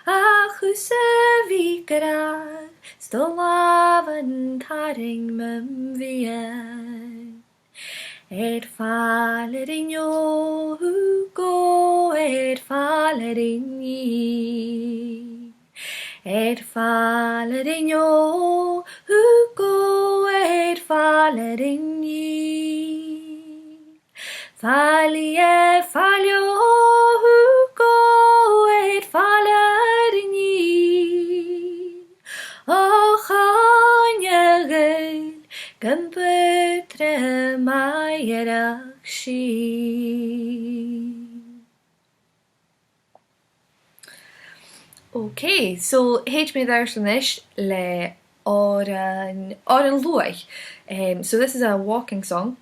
Ach, husse vikerag, stolaven taring mem vier. Faller in jo, hugo faller in ni. Faller in jo, hugo faller in ni. Falie falio, hugo faller in ni. O chanyegel, gymbetre maierach shi. Okay, so heit me there snish le oran luach. So this is a walking song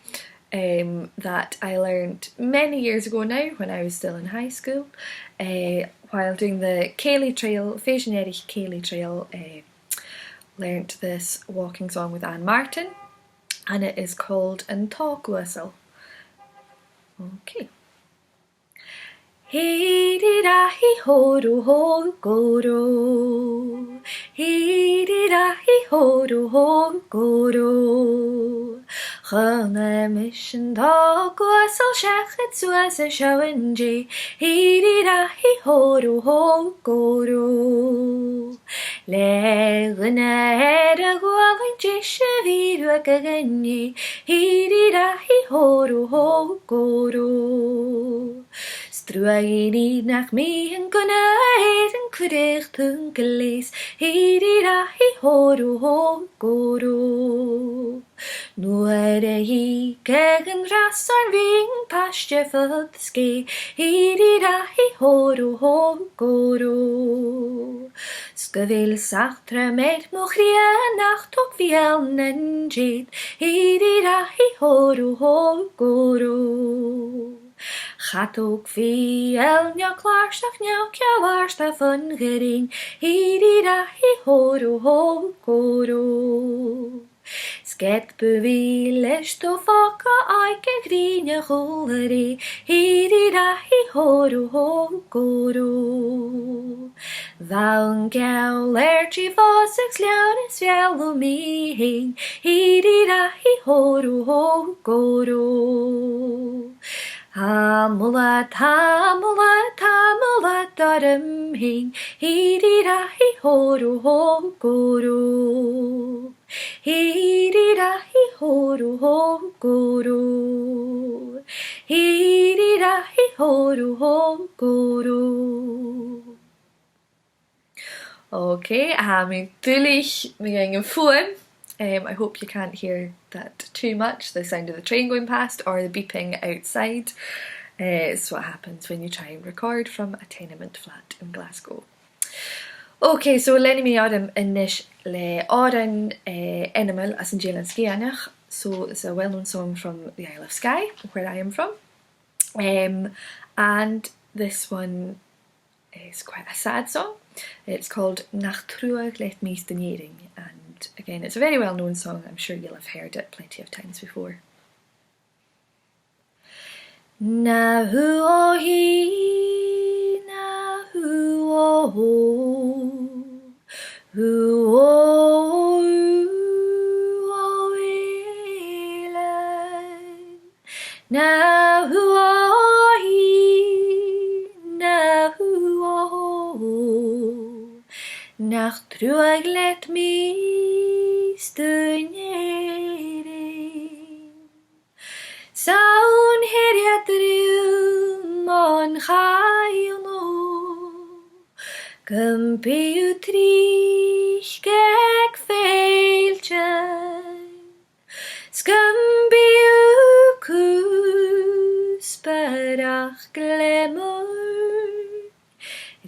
that I learned many years ago now when I was still in high school while doing the Cayley Trail, Visionary Cayley Trail. Learned this walking song with Anne Martin and it is called An Talk Whistle. Okay. Hi ho do ho go do. Hi ho do ho go do. Chana mission talk whistle shachet suas a showin G. Hi ho do ho go do. Legna head a gwalin jish a vidu a gaganyi. Hi ho do ho go do. Struaini nach me en gunna heden kudig tunkelis. Hi ho do ho go do. Nu hi kegen rassar ving pastje fot ski. Hi ho do ho go do. Skavil sachtre met mochria nacht ook viel nen jit. Hi ho do ho go do. Gaat ook veel njau klaarstaf njau kjalarstaf van gering. Hi ho do ho go do. Sket bewiele stofaka aike grine goleri. Hi ho do ho go do. Vaun gau lertje vossex ljanes fjell om mi hing. Hi ho do ho go do. Hamulat, hamulat, hamulat darum hing. Hi ho do ho go do. Hi ho do ho go do. Hi ho do ho go do. Okay, mi tulich, mi gingen fuem. I hope you can't hear that too much, the sound of the train going past or the beeping outside. It's what happens when you try and record from a tenement flat in Glasgow. Okay, so lenni mi adam inish le oran animal as in Jalen Skianach. So it's a well-known song from the Isle of Skye, where I am from. And this one is quite a sad song. It's called Nach Tuirc Gaelic Concert, and again, it's a very well-known song. I'm sure you'll have heard it plenty of times before. Na hu o hi, na hu o ho, hu o ilan. Na hu o hi, na hu o ho, nach Tuirc let me stynere. Saun heriat riw mon chael no, gympi trich geg feiljan, sgympi cwsbarach glemor,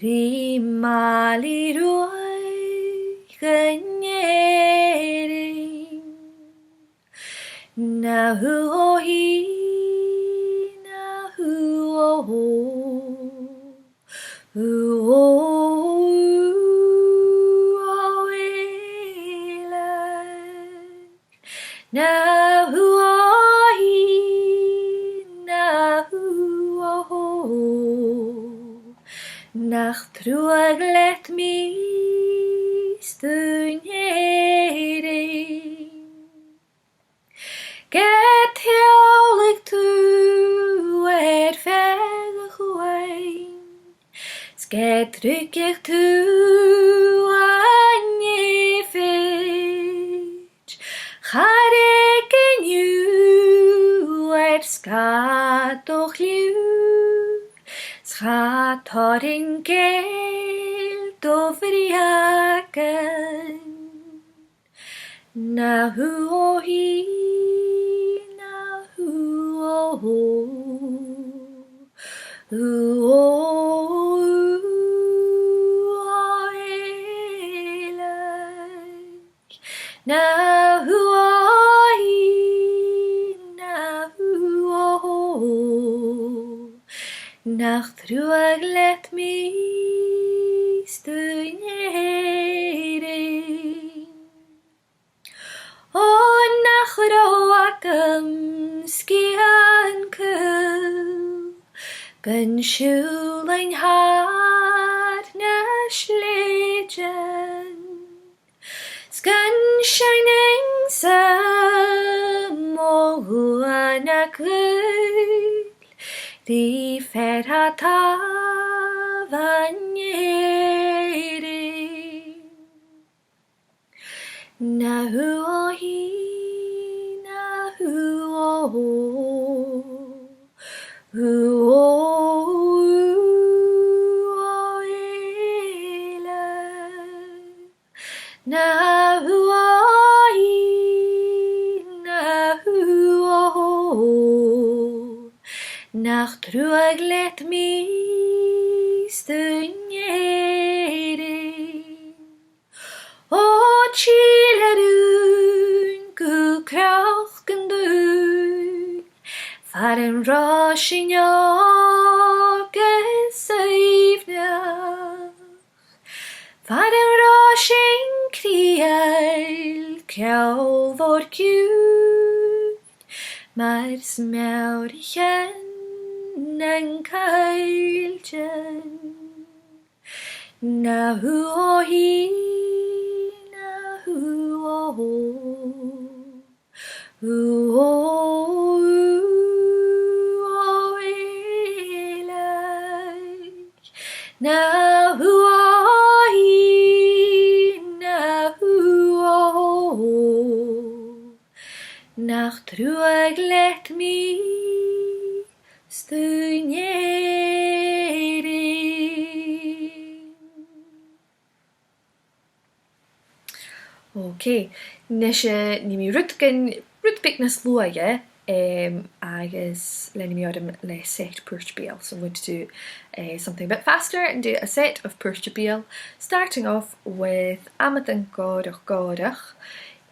rimali roi gynnyering. Na hu o hi, na hu o ho, hu o ilan. Na hu o hi, na hu o ho, nach Tuirc let me stynere. Get heolig tu fegach wein, sget rykkig tu anje fitch, charig en ju skat och liu, skat har en geld och vriaken. Na hu o hi, na hu o ho, hu o ilan. Na hu o hi, na hu o ho, nach Tuirc let me stynere. O nach roakam skian kul, gan siúl ein hart na sledjan, sgan shining sam o huana kul, di fer hata vanyere. Na hu o hi, na hu o ho, hu o ilan. Na hu o hi, na hu o ho, nach Tuirc let me stynere. O chilerun gu krachken du, far en roshin jorge seifnach, far en roshin kriel kjau vor kjut, maar smaurichen en keilchen. Na hu o hi, na hu o ho, hu o ilan. Na hu o hi, na hu o ho, nach Tuirc let me stynere. Okay, Nisha ni mi rutbik na slúaige agus lenny mi adam le set Tuirc. So I'm going to do something a bit faster and do a set of Tuirc, starting off with Amatan Gádach,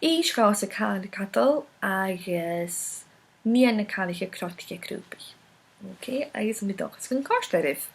Each Gás a Cáil Catal agus Nían na Cáiliche Crátiche Grúpi. Okay, agus mi dochas fan Cárstairibh.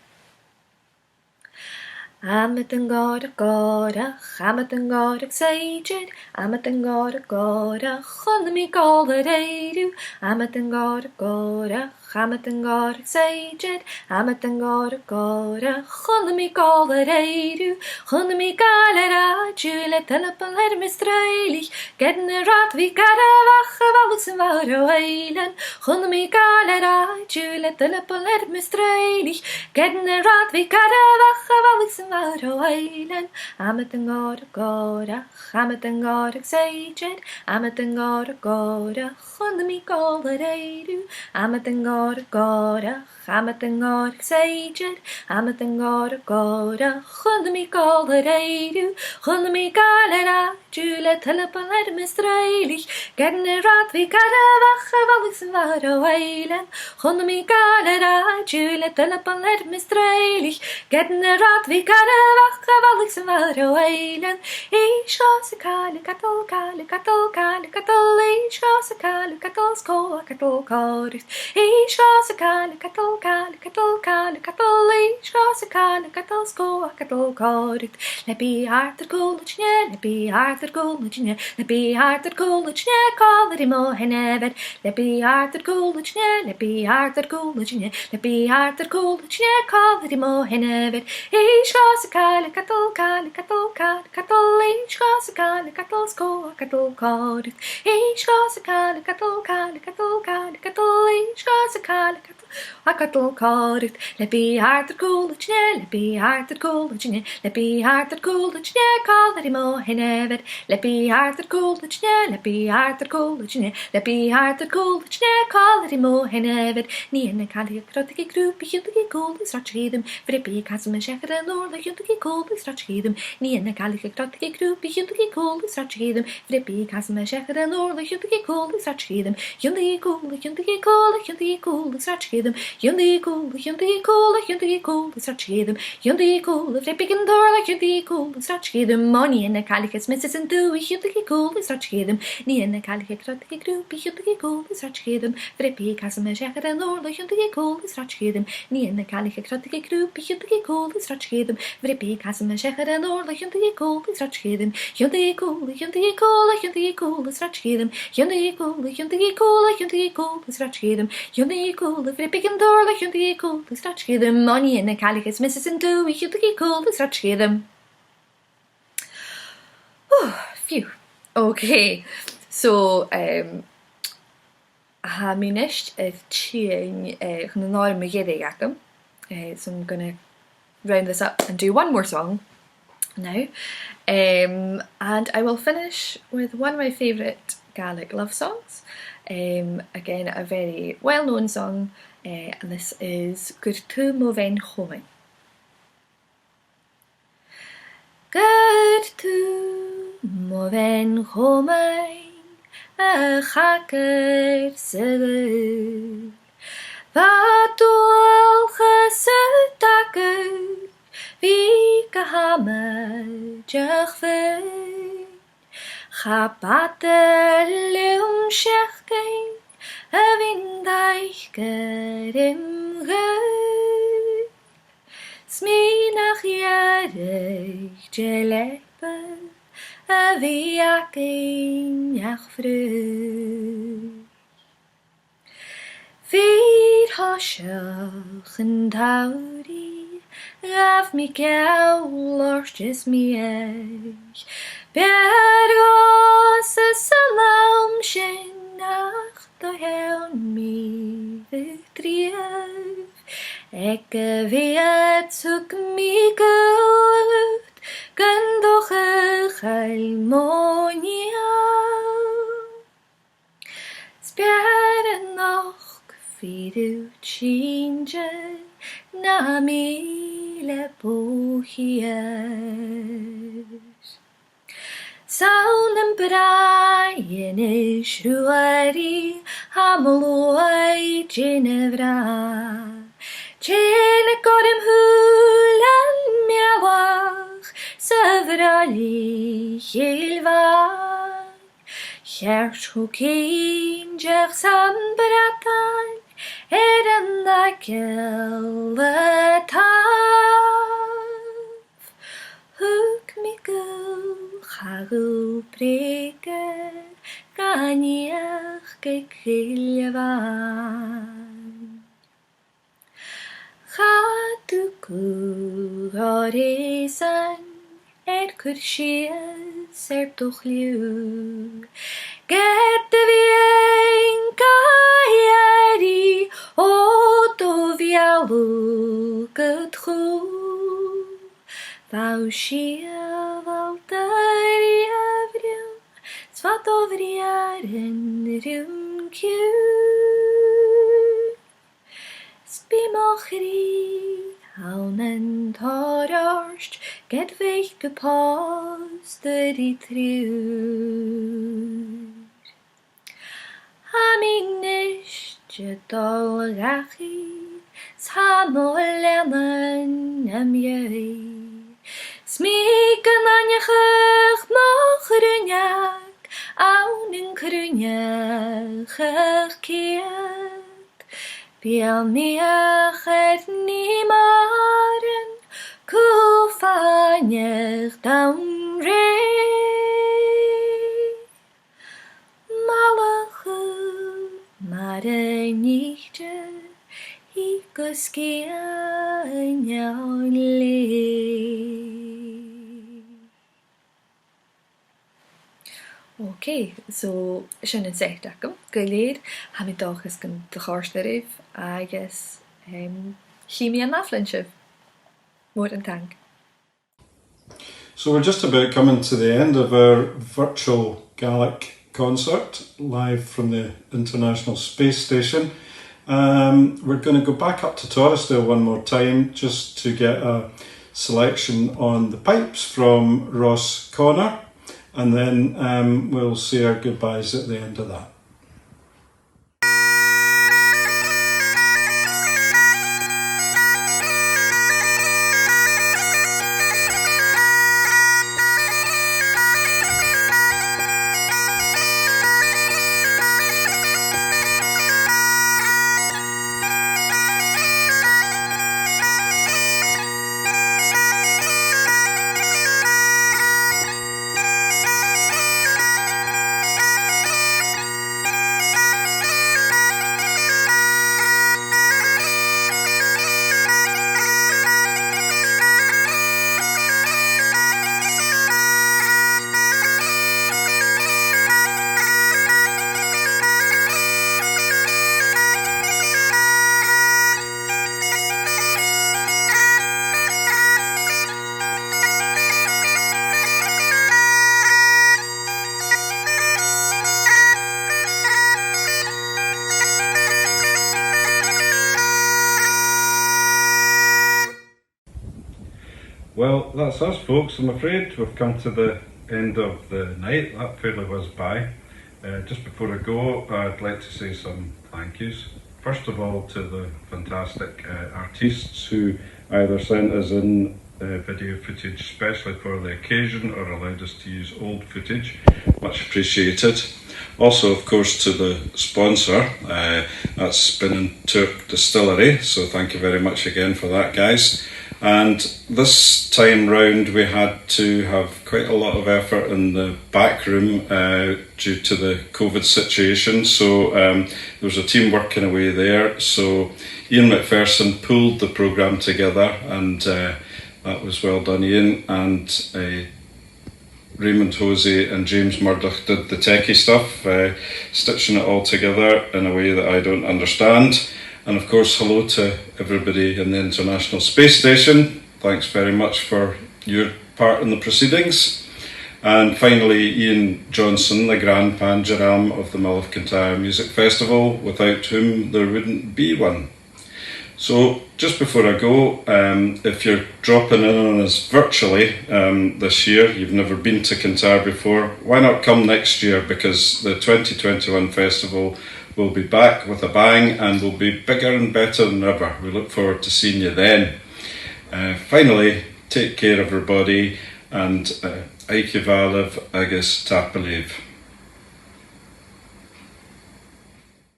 Amatan Gádach, Amatan Gádach Saigid, Amatan Gádach, Chunna mi gála réidú, Amatan Gádach, Amatan Gádach Saigid, Amatan Gádach, Chunna mi gála réidú, Chunna mi gála ráidú, le telepan her mistreilig, Gedna rát vi garavach, Valuk sin var o eilen, Chunna mi gála ráidú, le telepan her mistreilig, Gedna rát vi garavach, Valuk sin var o eilen, Amatan Gádach, Amatan Gádach Saigid, Amatan Gádach, Chunna mi gála réidú, Amatan Gádach, Amatan Gádach Saigid, Amatan Gádach, Chunna mi gála réidú, Chunna mi gála ráidú, le telepan her mistreilig, Gedna rát vi garavach, Valuk sin var o eilen, Chunna mi gála ráidú, le telepan her mistreilig, Gedna rát vi garavach, Valuk sin var o eilen, Each Gás a Cáil Catal, Cáil Catal, Cáil Catal, Each Gás a Cáil Catal, Scó Catal Cáirt, Each Gás a Cáil Catal, Cáil Catal, Cáil Catal, Each Gás a Cáil Catal, Scó Catal Cáirt, le bí artar gólachne, le bí artar gólachne, le bí artar gólachne, cálar I mo hennever, le bí artar gólachne, le bí artar gólachne, le bí artar gólachne, cálar I mo hennever, Each Gás a Cáil Catal, Cáil Catal, Cáil Catal, Each Gás a Cáil Catal, Scó Catal Cáirt, Each Gás a Cáil Catal, Cáil Catal, Cáil Catal, Each Gás a Cáil Catal, Catal Cáirt, le bí artar gólachne, le bí artar gólachne, le bí artar gólachne, cálar I mo hennever, le bí artar gólachne, le bí artar gólachne, le bí artar gólachne, cálar I mo hennever, Nían na Cáiliche Crátiche Grúpi, Hiúntaigh Cóla Sráidídim, Vrippi Casam a Sechar an Orla, Hiúntaigh Cóla Sráidídim, Nían na Cáiliche Crátiche Grúpi, Hiúntaigh Cóla Sráidídim, Vrippi Casam a Sechar an Orla, Hiúntaigh Cóla Sráidídim, Hiúntaigh Cóla, Hiúntaigh Cóla, Hiúntaigh Cóla Sráidídim, Hiúntaigh Cóla, Hiúntaigh Cóla, Hiúntaigh Cóla Sráidídim, Hiúntaigh Cóla, Vrippi an Dorla, Hiúntaigh Cóla Sráidídim, Nían na Cáiliche Smisses an Dúi, Hiúntaigh Cóla Sráidídim, Nían na Cáiliche Crátiche Grúpi, Hiúntaigh Cóla Sráidídim, Vrippi Casam a Sechar an Orla, Hiúntaigh Cóla Sráidídim, Nían na Cáiliche Crátiche Grúpi, Hiúntaigh Cóla Sráidídim, Vrippi Casam a Sechar an Orla, Hiúntaigh Cóla Sráidídim, Hiúntaigh Cóla, Hiúntaigh Cóla, Hiúntaigh Cóla Sráidídim, Hiúntaigh Cóla, Hiúntaigh Cóla, Hiúntaigh Cóla Sráidídim, Hiúntaigh Cóla, Vrippi an Dorla, Hiúntaigh Cóla Sráidídim, Nían na Cáiliche Smisses an Dúi, Hiúntaigh Cóla Sráidídim. Phew. Okay, so ha mi nisht tíin chun náir me géide gacham, so I'm gonna round this up and do one more song now, and I will finish with one of my favourite Gaelic love songs, again a very well-known song, and this is Gur tú mo bheinn chomhain. Gur tú mo bheinn chomhain a chacr sigurd, va dúlcha sa dacr, bhí go hamadeach féin, cha bata liom seachcain, a bhín daich gur imghud, smí nach iarraig de lepa, a bhí acin ach frúd. Fyd hosioch yn dawri, gaf mi gael orchys mi eich, biad os y salam sin ach do hewn mi fydriaf, ec y fiad sŵg mi gywyd, gyndoch y chael monia. Sbiad yn och Fidu cinge na mile buhies, Sound and Brian is Ruari, Hamaloi, Ginevra. Jane got him hulan miawach, Savrali, Hilva. Hersh hukin, Jeff San Bratan, Eren la Gelata. Hook me go, Hagu breaker, Ganiach gekiljavan. Chatuku horizon, Kursies duchliw. Get the vien kaieri, O do vialu gudchu. Vau shia valtari avriu, Svat ovriaren rumkju. Spimochri, haunen tororst, Get weg geposter I triur. Hamin nicht jedol rachi, Shamolenen am jei. Smiken an je gug nog runjak, Aunen krunjak gekeerd. Biel niach ni maren, Kufanjach down re. Malachu, mare nichte, Higoskia njauli. Okay, so schönen Tag, geleerd. Haben wir doch es kan de garstarif, agus chemie en aflandship. More than thank. So we're just about coming to the end of our Virtual Gaelic Concert, live from the International Space Station. We're going to go back up to Torresdale one more time just to get a selection on the pipes from Ross Connor, and then we'll say our goodbyes at the end of that. Well, that's us folks, I'm afraid. We've come to the end of the night. That fairly was by. Just before I go, I'd like to say some thank yous. First of all to the fantastic artists who either sent us in video footage especially for the occasion or allowed us to use old footage. Much appreciated. Also, of course, to the sponsor, that's Beinn Tuirc Distillery, so thank you very much again for that, guys. And this time round we had to have quite a lot of effort in the back room due to the COVID situation, so there was a team working away there. So Ian McPherson pulled the programme together, and that was well done, Ian. And Raymond Hosey and James Murdoch did the techie stuff, stitching it all together in a way that I don't understand. And of course, hello to everybody in the International Space Station. Thanks very much for your part in the proceedings. And finally, Ian Johnson, the Grand Pangeram of the Mull of Kintyre Music Festival, without whom there wouldn't be one. So just before I go, if you're dropping in on us virtually this year, you've never been to Kintyre before, why not come next year, because the 2021 festival will be back with a bang and will be bigger and better than ever. We look forward to seeing you then. Finally, take care everybody, and Aike Valив agus Tapalev.